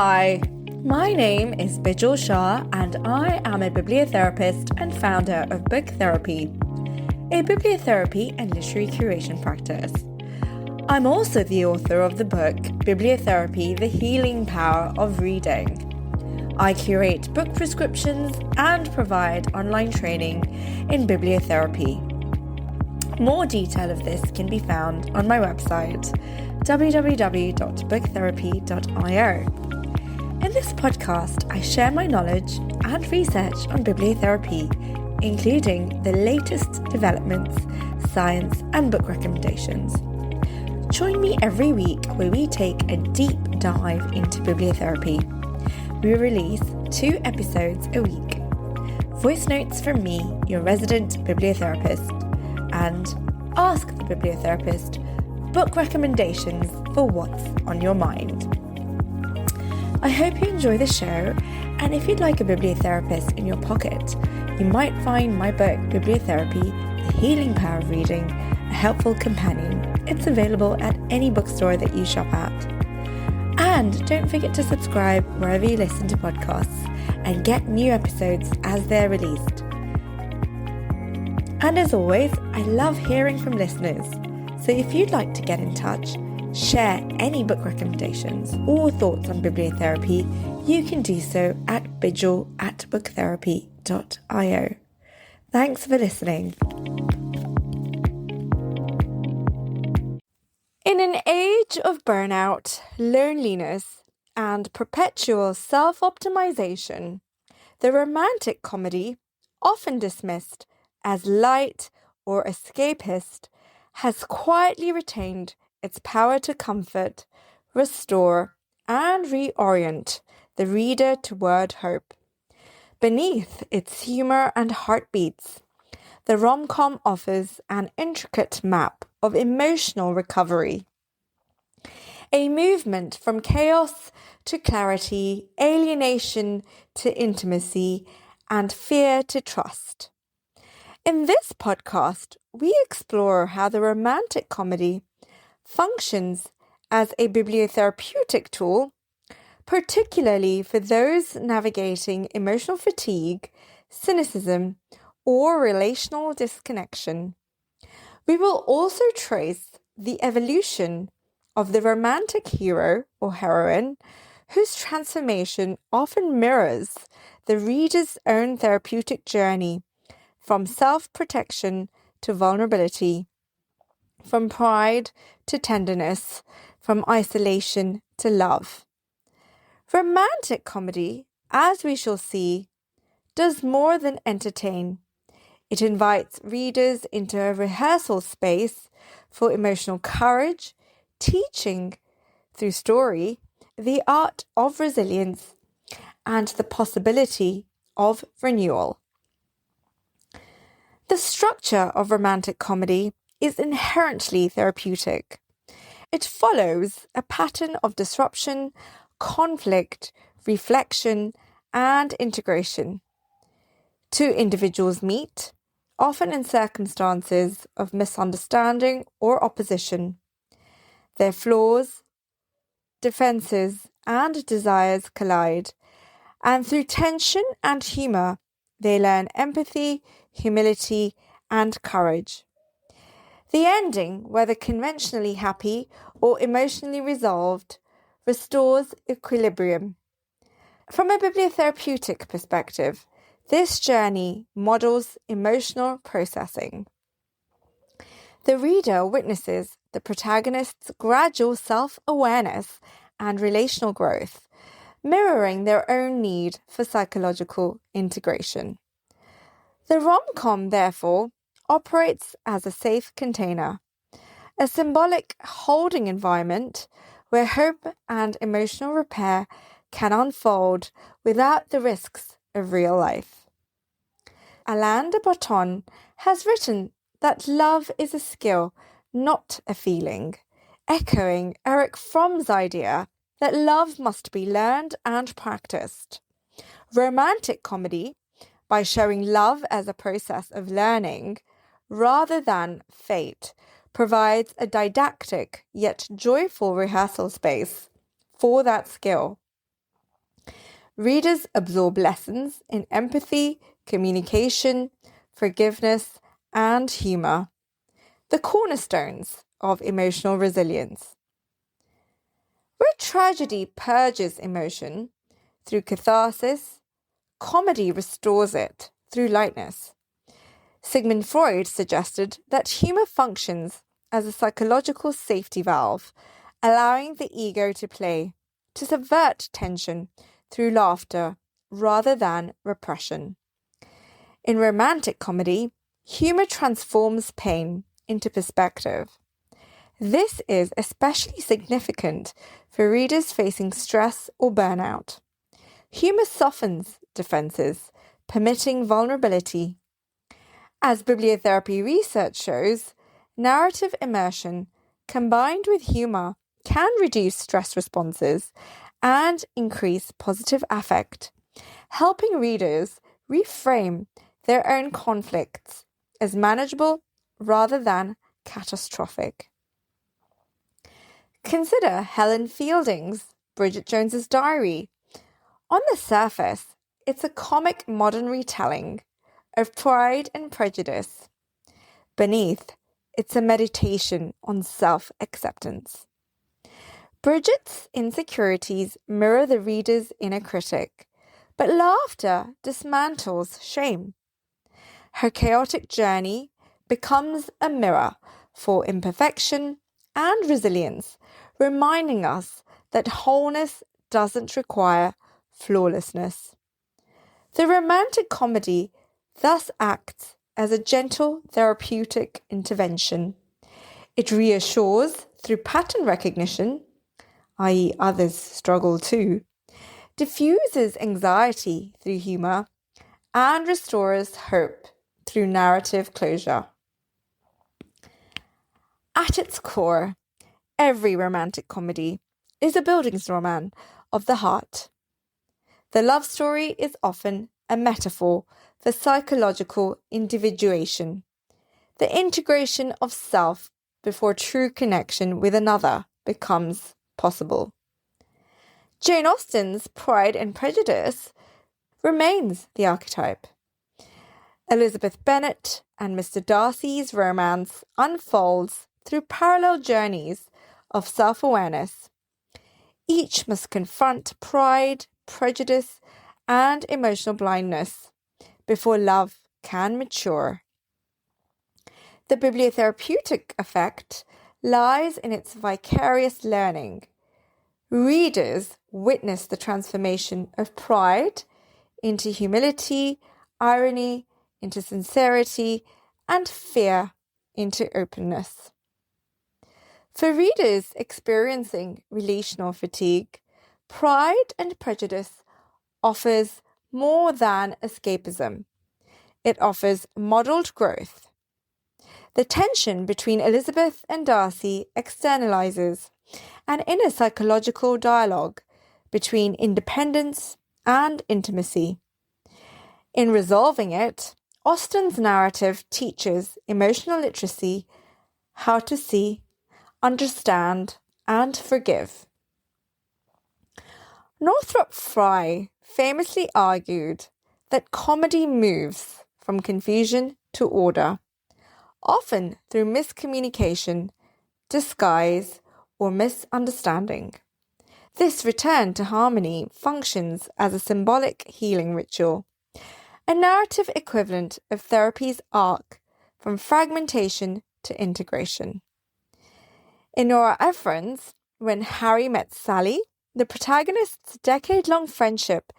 Hi, my name is Bijal Shah and I am a bibliotherapist and founder of Bibliotherapy, a bibliotherapy and literary curation practice. I'm also the author of the book Bibliotherapy, The Healing Power of Reading. I curate book prescriptions and provide online training in bibliotherapy. More detail of this can be found on my website, www.bookTherapy.io. In this podcast, I share my knowledge and research on bibliotherapy, including the latest developments, science, and book recommendations. Join me every week where we take a deep dive into bibliotherapy. We release 2 episodes a week. Voice notes from me, your resident bibliotherapist, and Ask the Bibliotherapist, book recommendations for what's on your mind. I hope you enjoy the show, and if you'd like a bibliotherapist in your pocket, you might find my book Bibliotherapy, The Healing Power of Reading, a helpful companion. It's available at any bookstore that you shop at. And don't forget to subscribe wherever you listen to podcasts and get new episodes as they're released. And as always, I love hearing from listeners. So if you'd like to get in touch, share any book recommendations or thoughts on bibliotherapy, you can do so at bijal@booktherapy.io. Thanks for listening. In an age of burnout, loneliness, and perpetual self-optimization, the romantic comedy, often dismissed as light or escapist, has quietly retained its power to comfort, restore, and reorient the reader toward hope. Beneath its humour and heartbeats, the rom-com offers an intricate map of emotional recovery. A movement from chaos to clarity, alienation to intimacy, and fear to trust. In this podcast, we explore how the romantic comedy functions as a bibliotherapeutic tool, particularly for those navigating emotional fatigue, cynicism, or relational disconnection. We will also trace the evolution of the romantic hero or heroine, whose transformation often mirrors the reader's own therapeutic journey from self-protection to vulnerability, from pride to tenderness, from isolation to love. Romantic comedy, as we shall see, does more than entertain. It invites readers into a rehearsal space for emotional courage, teaching, through story, the art of resilience and the possibility of renewal. The structure of romantic comedy is inherently therapeutic. It follows a pattern of disruption, conflict, reflection, and integration. 2 individuals meet, often in circumstances of misunderstanding or opposition. Their flaws, defenses, and desires collide, and through tension and humour, they learn empathy, humility, and courage. The ending, whether conventionally happy or emotionally resolved, restores equilibrium. From a bibliotherapeutic perspective, this journey models emotional processing. The reader witnesses the protagonist's gradual self-awareness and relational growth, mirroring their own need for psychological integration. The rom-com, therefore, operates as a safe container, a symbolic holding environment where hope and emotional repair can unfold without the risks of real life. Alain de Botton has written that love is a skill, not a feeling, echoing Erich Fromm's idea that love must be learned and practiced. Romantic comedy, by showing love as a process of learning rather than fate, provides a didactic yet joyful rehearsal space for that skill. readers absorb lessons in empathy, communication, forgiveness, and humour, the cornerstones of emotional resilience. Where tragedy purges emotion through catharsis, comedy restores it through lightness. Sigmund Freud suggested that humour functions as a psychological safety valve, allowing the ego to play, to subvert tension through laughter rather than repression. In romantic comedy, humour transforms pain into perspective. This is especially significant for readers facing stress or burnout. Humour softens defences, permitting vulnerability. As bibliotherapy research shows, narrative immersion combined with humour can reduce stress responses and increase positive affect, helping readers reframe their own conflicts as manageable rather than catastrophic. Consider Helen Fielding's Bridget Jones's Diary. On the surface, it's a comic modern retelling of Pride and Prejudice. Beneath, it's a meditation on self-acceptance. Bridget's insecurities mirror the reader's inner critic, but laughter dismantles shame. Her chaotic journey becomes a mirror for imperfection and resilience, reminding us that wholeness doesn't require flawlessness. The romantic comedy thus acts as a gentle therapeutic intervention. It reassures through pattern recognition, i.e. others struggle too, diffuses anxiety through humour, and restores hope through narrative closure. At its core, every romantic comedy is a Bildungsroman of the heart. The love story is often a metaphor for psychological individuation, the integration of self before true connection with another becomes possible. Jane Austen's Pride and Prejudice remains the archetype. Elizabeth Bennet and Mr. Darcy's romance unfolds through parallel journeys of self-awareness. Each must confront pride, prejudice, and emotional blindness before love can mature. The bibliotherapeutic effect lies in its vicarious learning. Readers witness the transformation of pride into humility, irony into sincerity, and fear into openness. For readers experiencing relational fatigue, Pride and Prejudice offers more than escapism. It offers modelled growth. The tension between Elizabeth and Darcy externalizes an inner psychological dialogue between independence and intimacy. In resolving it, Austen's narrative teaches emotional literacy, how to see, understand, and forgive. Northrop Frye famously argued that comedy moves from confusion to order, often through miscommunication, disguise, or misunderstanding. This return to harmony functions as a symbolic healing ritual, a narrative equivalent of therapy's arc from fragmentation to integration. In Nora Ephron's When Harry Met Sally, the protagonist's decade-long friendship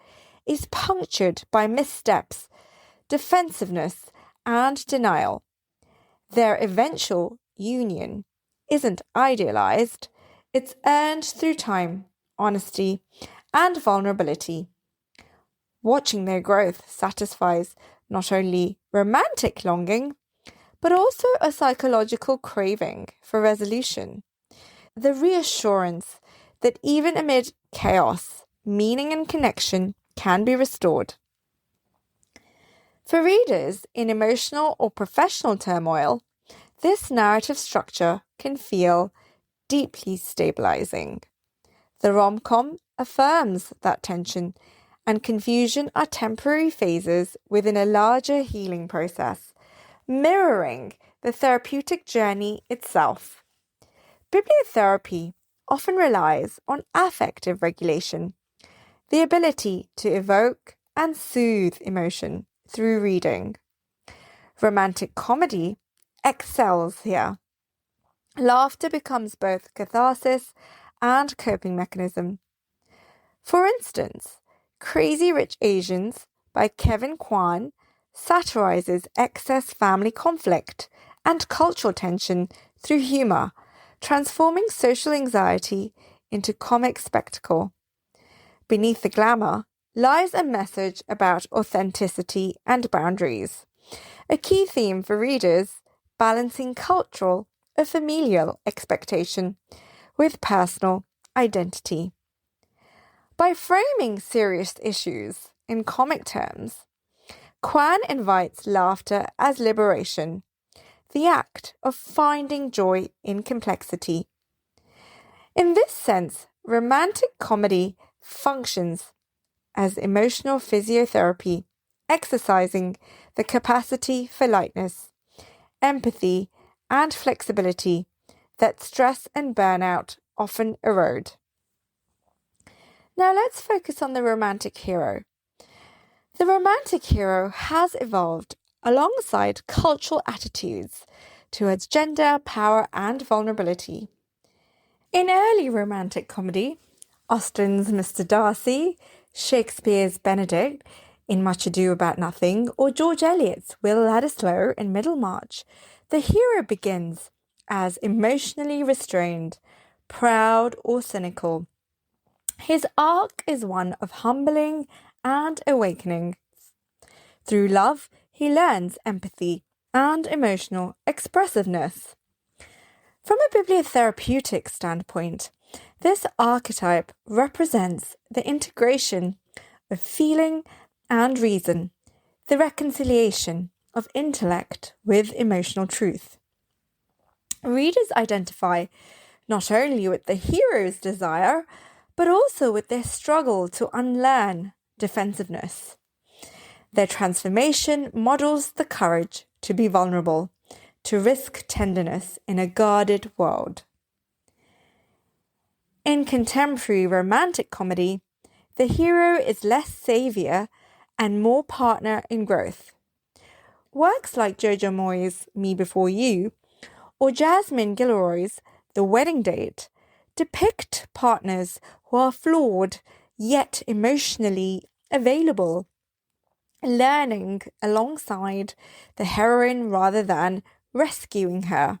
is punctured by missteps, defensiveness, and denial. Their eventual union isn't idealized, it's earned through time, honesty, and vulnerability. Watching their growth satisfies not only romantic longing, but also a psychological craving for resolution. The reassurance that even amid chaos, meaning and connection can be restored. For readers in emotional or professional turmoil, this narrative structure can feel deeply stabilizing. The rom-com affirms that tension and confusion are temporary phases within a larger healing process, mirroring the therapeutic journey itself. Bibliotherapy often relies on affective regulation, the ability to evoke and soothe emotion through reading. Romantic comedy excels here. Laughter becomes both catharsis and coping mechanism. For instance, Crazy Rich Asians by Kevin Kwan satirizes excess family conflict and cultural tension through humour, transforming social anxiety into comic spectacle. Beneath the glamour lies a message about authenticity and boundaries, a key theme for readers balancing cultural or familial expectation with personal identity. By framing serious issues in comic terms, Kwan invites laughter as liberation, the act of finding joy in complexity. In this sense, romantic comedy functions as emotional physiotherapy, exercising the capacity for lightness, empathy, and flexibility that stress and burnout often erode. Now let's focus on the romantic hero. The romantic hero has evolved alongside cultural attitudes towards gender, power, and vulnerability. In early romantic comedy, Austen's Mr. Darcy, Shakespeare's Benedict in Much Ado About Nothing, or George Eliot's Will Ladislaw in Middlemarch, the hero begins as emotionally restrained, proud, or cynical. His arc is one of humbling and awakening. Through love, he learns empathy and emotional expressiveness. From a bibliotherapeutic standpoint, this archetype represents the integration of feeling and reason, the reconciliation of intellect with emotional truth. Readers identify not only with the hero's desire, but also with their struggle to unlearn defensiveness. Their transformation models the courage to be vulnerable, to risk tenderness in a guarded world. In contemporary romantic comedy, the hero is less saviour and more partner in growth. Works like Jojo Moyes' Me Before You or Jasmine Guillory's The Wedding Date depict partners who are flawed yet emotionally available, learning alongside the heroine rather than rescuing her.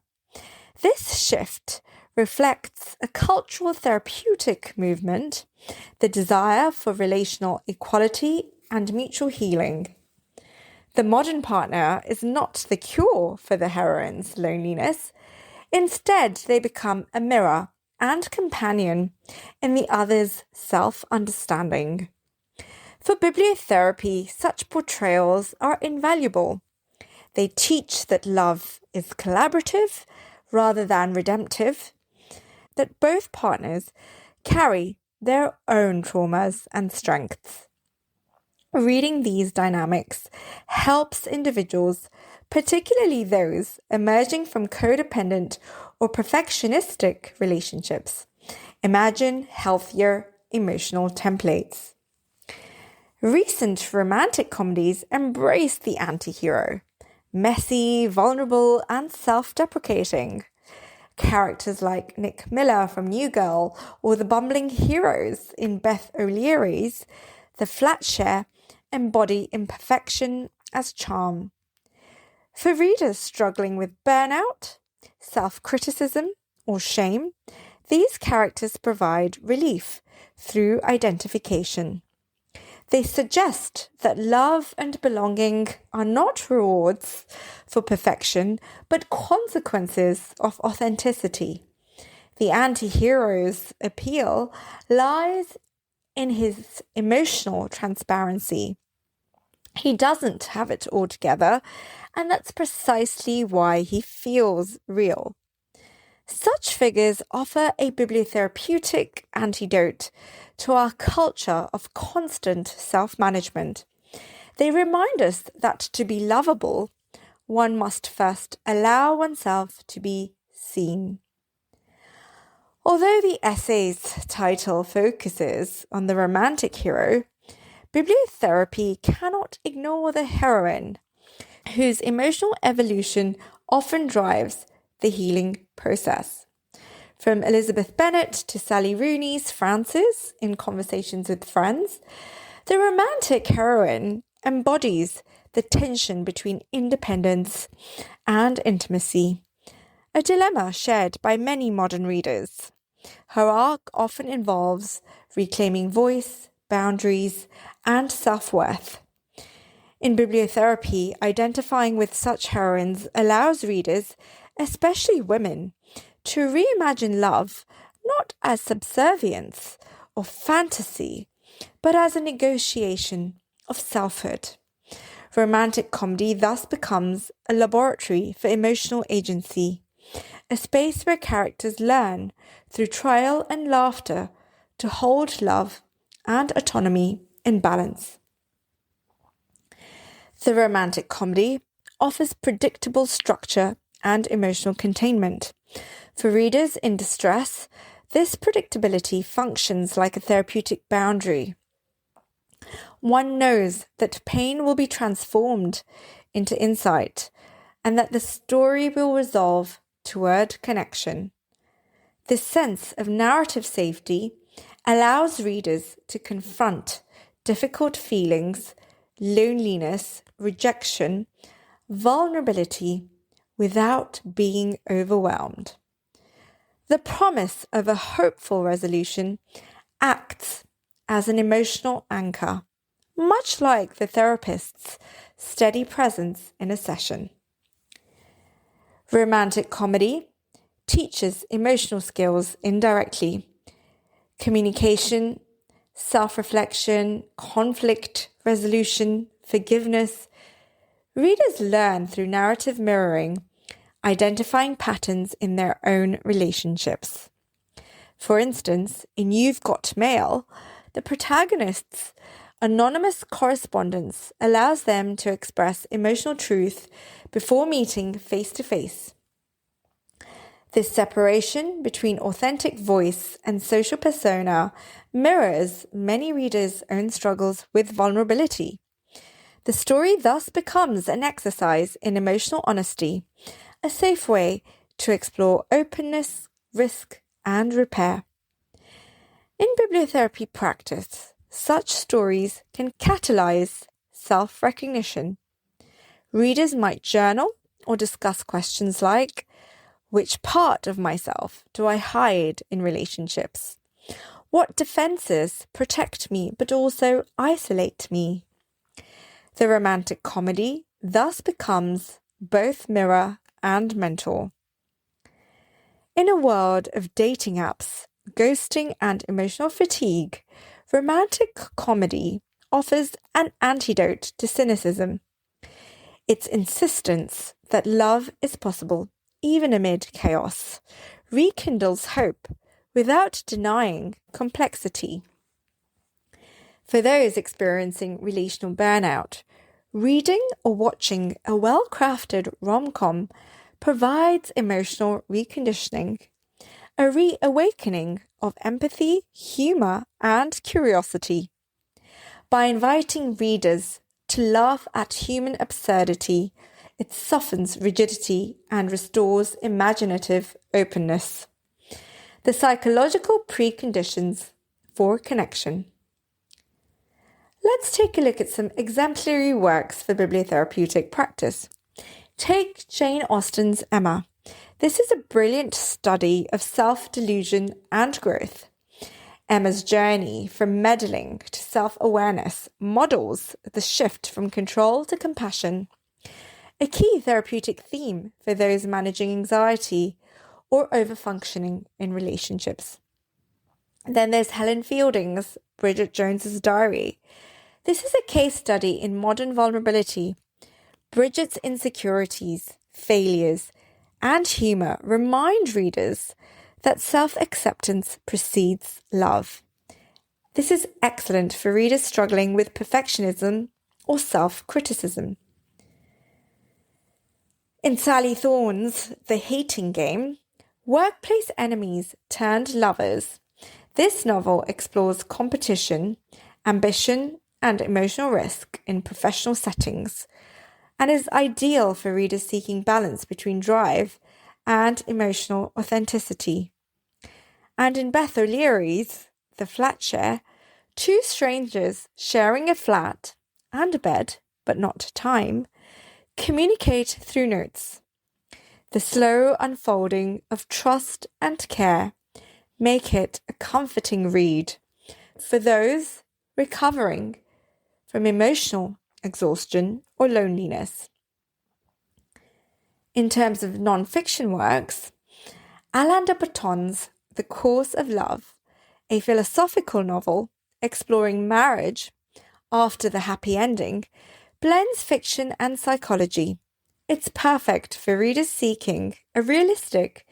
This shift reflects a cultural therapeutic movement, the desire for relational equality and mutual healing. The modern partner is not the cure for the heroine's loneliness. Instead, they become a mirror and companion in the other's self-understanding. For bibliotherapy, such portrayals are invaluable. They teach that love is collaborative rather than redemptive, that both partners carry their own traumas and strengths. Reading these dynamics helps individuals, particularly those emerging from codependent or perfectionistic relationships, imagine healthier emotional templates. Recent romantic comedies embrace the anti-hero, messy, vulnerable, and self-deprecating. Characters like Nick Miller from New Girl or the bumbling heroes in Beth O'Leary's The Flatshare embody imperfection as charm. For readers struggling with burnout, self-criticism, or shame, these characters provide relief through identification. They suggest that love and belonging are not rewards for perfection, but consequences of authenticity. The anti-hero's appeal lies in his emotional transparency. He doesn't have it all together, and that's precisely why he feels real. Such figures offer a bibliotherapeutic antidote to our culture of constant self-management. They remind us that to be lovable, one must first allow oneself to be seen. Although the essay's title focuses on the romantic hero, Bibliotherapy cannot ignore the heroine, whose emotional evolution often drives the healing process. From Elizabeth Bennet to Sally Rooney's Frances in Conversations with Friends, the romantic heroine embodies the tension between independence and intimacy, a dilemma shared by many modern readers. Her arc often involves reclaiming voice, boundaries, and self-worth. In Bibliotherapy, identifying with such heroines allows readers, especially women, to reimagine love not as subservience or fantasy, but as a negotiation of selfhood. Romantic comedy thus becomes a laboratory for emotional agency, a space where characters learn through trial and laughter to hold love and autonomy in balance. The romantic comedy offers predictable structure and emotional containment. For readers in distress, this predictability functions like a therapeutic boundary. One knows that pain will be transformed into insight and that the story will resolve toward connection. This sense of narrative safety allows readers to confront difficult feelings, loneliness, rejection, vulnerability without being overwhelmed. The promise of a hopeful resolution acts as an emotional anchor, much like the therapist's steady presence in a session. Romantic comedy teaches emotional skills indirectly. Communication, self-reflection, conflict resolution, forgiveness. Readers learn through narrative mirroring, identifying patterns in their own relationships. For instance, in You've Got Mail, the protagonist's anonymous correspondence allows them to express emotional truth before meeting face to face. This separation between authentic voice and social persona mirrors many readers' own struggles with vulnerability. The story thus becomes an exercise in emotional honesty, a safe way to explore openness, risk, and repair. In bibliotherapy practice, such stories can catalyze self-recognition. Readers might journal or discuss questions like, which part of myself do I hide in relationships? What defenses protect me but also isolate me? The romantic comedy thus becomes both mirror and mentor. In a world of dating apps, ghosting, and emotional fatigue, romantic comedy offers an antidote to cynicism. Its insistence that love is possible, even amid chaos, rekindles hope without denying complexity. For those experiencing relational burnout, reading or watching a well-crafted rom-com provides emotional reconditioning, a reawakening of empathy, humour, and curiosity. By inviting readers to laugh at human absurdity, it softens rigidity and restores imaginative openness. The psychological preconditions for connection. Let's take a look at some exemplary works for bibliotherapeutic practice. Take Jane Austen's Emma. This is a brilliant study of self-delusion and growth. Emma's journey from meddling to self-awareness models the shift from control to compassion, a key therapeutic theme for those managing anxiety or overfunctioning in relationships. Then there's Helen Fielding's Bridget Jones's Diary. This is a case study in modern vulnerability. Bridget's insecurities, failures, and humour remind readers that self-acceptance precedes love. This is excellent for readers struggling with perfectionism or self-criticism. In Sally Thorne's The Hating Game, workplace enemies turned lovers, this novel explores competition, ambition, and emotional risk in professional settings, and is ideal for readers seeking balance between drive and emotional authenticity. And in Beth O'Leary's The Flatshare, two strangers sharing a flat and a bed, but not time, communicate through notes. The slow unfolding of trust and care make it a comforting read for those recovering from emotional exhaustion or loneliness. In terms of non-fiction works, Alain de Botton's The Course of Love, a philosophical novel exploring marriage after the happy ending, blends fiction and psychology. It's perfect for readers seeking a realistic,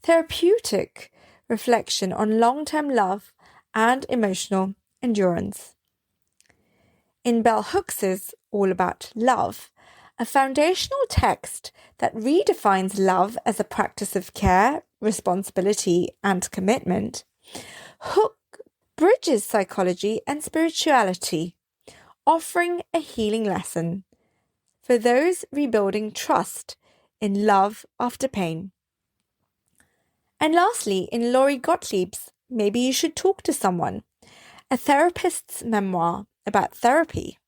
therapeutic reflection on long-term love and emotional endurance. In Bell Hooks's All About Love, a foundational text that redefines love as a practice of care, responsibility, and commitment, Hook bridges psychology and spirituality, offering a healing lesson for those rebuilding trust in love after pain. And lastly, in Laurie Gottlieb's Maybe You Should Talk to Someone, a therapist's memoir about therapy,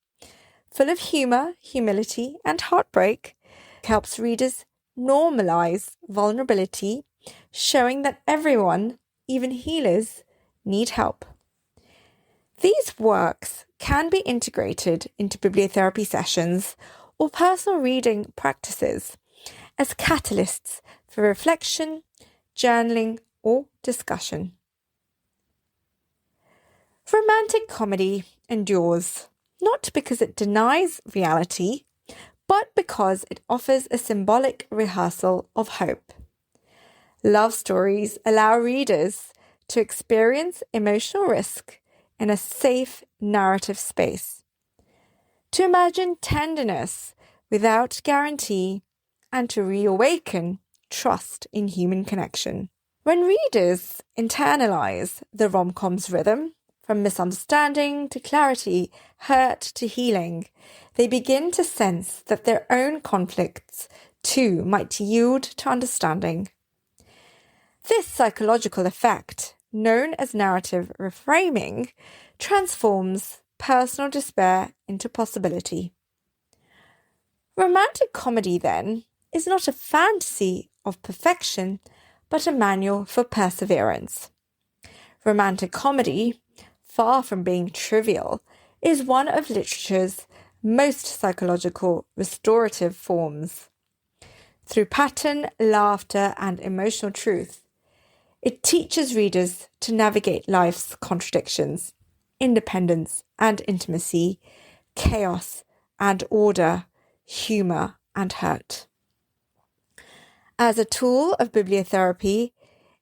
full of humour, humility, and heartbreak, helps readers normalize vulnerability, showing that everyone, even healers, need help. These works can be integrated into bibliotherapy sessions or personal reading practices as catalysts for reflection, journaling, or discussion. Romantic comedy endures, not because it denies reality, but because it offers a symbolic rehearsal of hope. Love stories allow readers to experience emotional risk in a safe narrative space, to imagine tenderness without guarantee, and to reawaken trust in human connection. When readers internalize the rom-com's rhythm, from misunderstanding to clarity, hurt to healing, they begin to sense that their own conflicts too might yield to understanding. This psychological effect, known as narrative reframing, transforms personal despair into possibility. Romantic comedy, then, is not a fantasy of perfection, but a manual for perseverance. Romantic comedy, far from being trivial, is one of literature's most psychological restorative forms. Through pattern, laughter, and emotional truth, it teaches readers to navigate life's contradictions, independence and intimacy, chaos and order, humour and hurt. As a tool of bibliotherapy,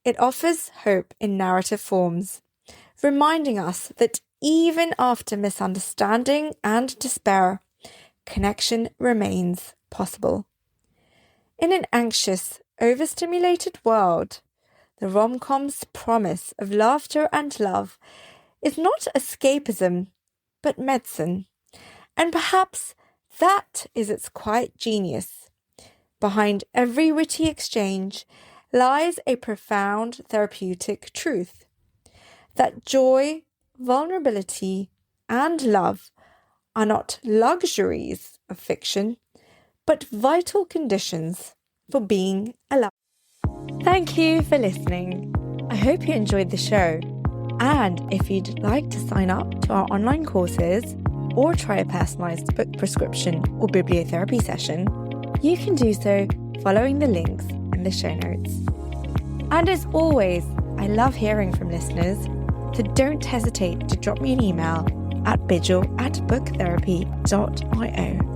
it offers hope in narrative forms, reminding us that even after misunderstanding and despair, connection remains possible. In an anxious, overstimulated world, the rom-com's promise of laughter and love is not escapism, but medicine. And perhaps that is its quiet genius. Behind every witty exchange lies a profound therapeutic truth. That joy, vulnerability, and love are not luxuries of fiction, but vital conditions for being alive. Thank you for listening. I hope you enjoyed the show. And if you'd like to sign up to our online courses or try a personalised book prescription or bibliotherapy session, you can do so following the links in the show notes. And as always, I love hearing from listeners, so don't hesitate to drop me an email at bijal@booktherapy.io.